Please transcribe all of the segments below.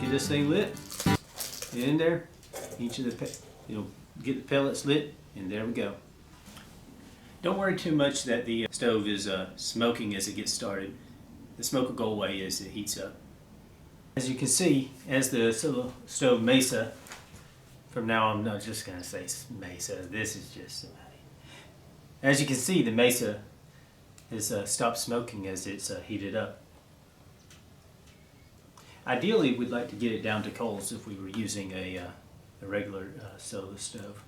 See this thing lit? Get in there. Each of the get the pellets lit, and there we go. Don't worry too much that the stove is smoking as it gets started. The smoke will go away as it heats up. As you can see, as the stove Mesa, from now on I'm not just going to say Mesa, this is just somebody. As you can see, the Mesa has stopped smoking as it's heated up. Ideally, we'd like to get it down to coals if we were using a regular solar stove.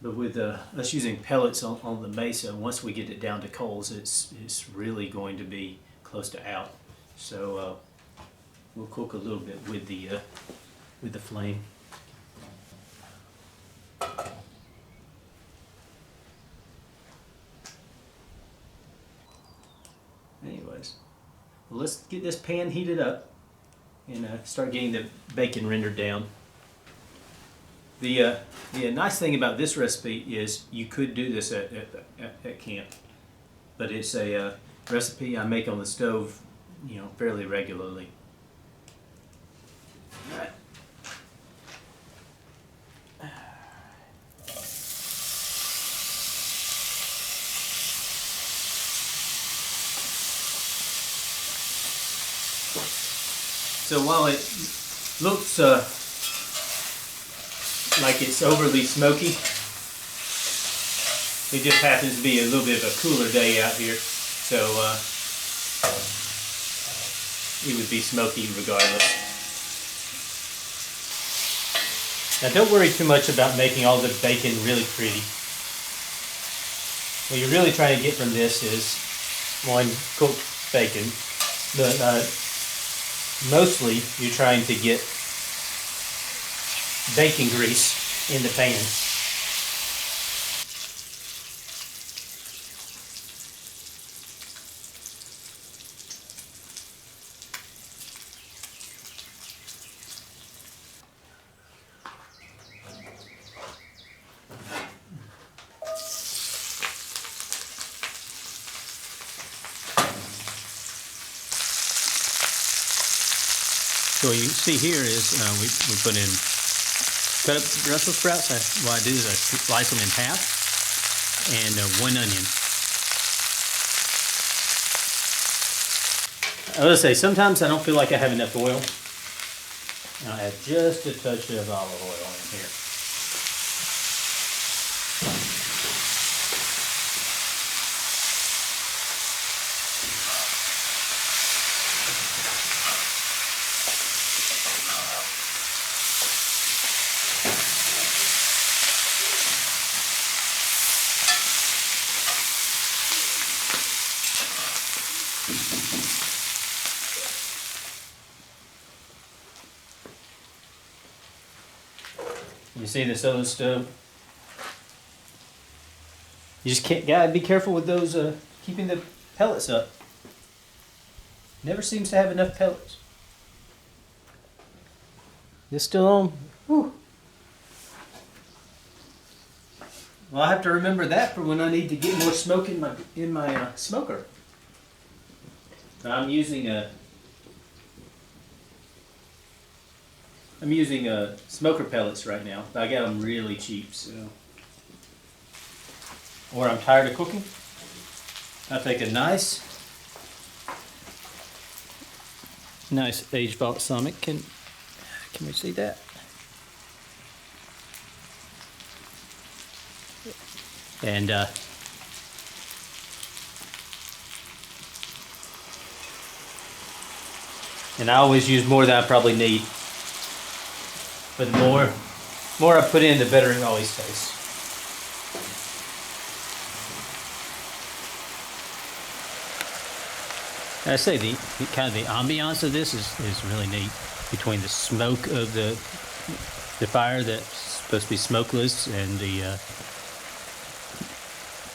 But with us using pellets on the Mesa, once we get it down to coals, it's really going to be close to out. So we'll cook a little bit with the flame. Anyways, well, let's get this pan heated up and start getting the bacon rendered down. The nice thing about this recipe is you could do this at camp, but it's a recipe I make on the stove, fairly regularly. All right. So while it looks like it's overly smoky, it just happens to be a little bit of a cooler day out here, so it would be smoky regardless. Now don't worry too much about making all the bacon really pretty. What you're really trying to get from this is, one, cooked bacon, but mostly you're trying to get bacon grease in the pan. So what you see here is we put in cut up Brussels sprouts. What I do is I slice them in half, and 1 onion. I will say sometimes I don't feel like I have enough oil. I'll add just a touch of olive oil in here. You see this other stove? You just gotta be careful with those, keeping the pellets up. Never seems to have enough pellets. This still on? Whew. Well, I have to remember that for when I need to get more smoke in my smoker. I'm using smoker pellets right now. I got them really cheap, so. Or I'm tired of cooking. I take a nice aged balsamic. Can we see that? And I always use more than I probably need. But the more I put in, the better it always tastes. I say the kind of the ambiance of this is really neat, between the smoke of the fire that's supposed to be smokeless and the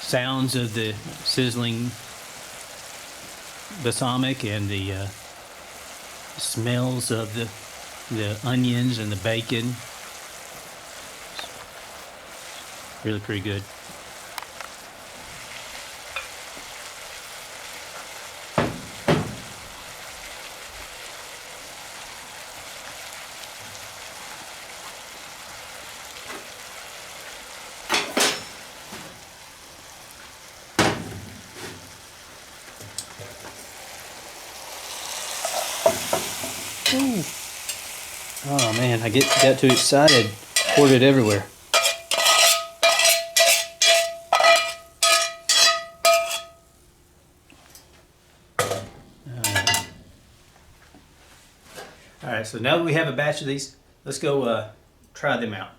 sounds of the sizzling balsamic and the smells of the onions and the bacon. Really pretty good. Ooh. Oh man, I got too excited. Poured it everywhere. Alright, so now that we have a batch of these, let's go try them out.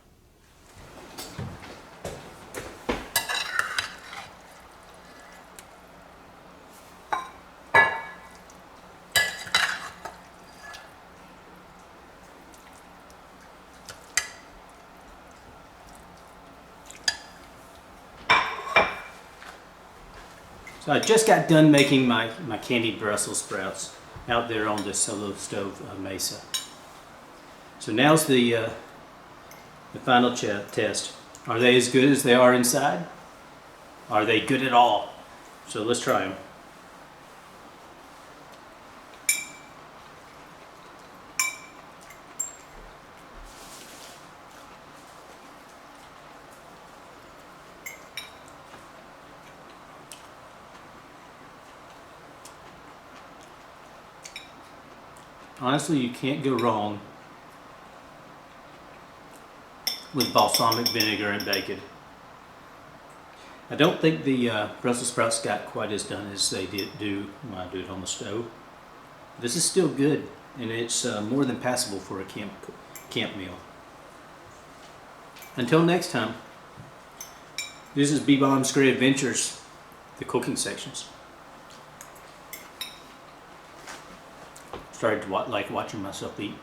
So I just got done making my candied Brussels sprouts out there on this solo stove Mesa. So now's the final test. Are they as good as they are inside? Are they good at all? So let's try them. Honestly, you can't go wrong with balsamic vinegar and bacon. I don't think the Brussels sprouts got quite as done as they do when I do it on the stove. This is still good, and it's more than passable for a camp meal. Until next time, this is B-Bomb's Great Adventures, the cooking sections. Started to like watching myself eat.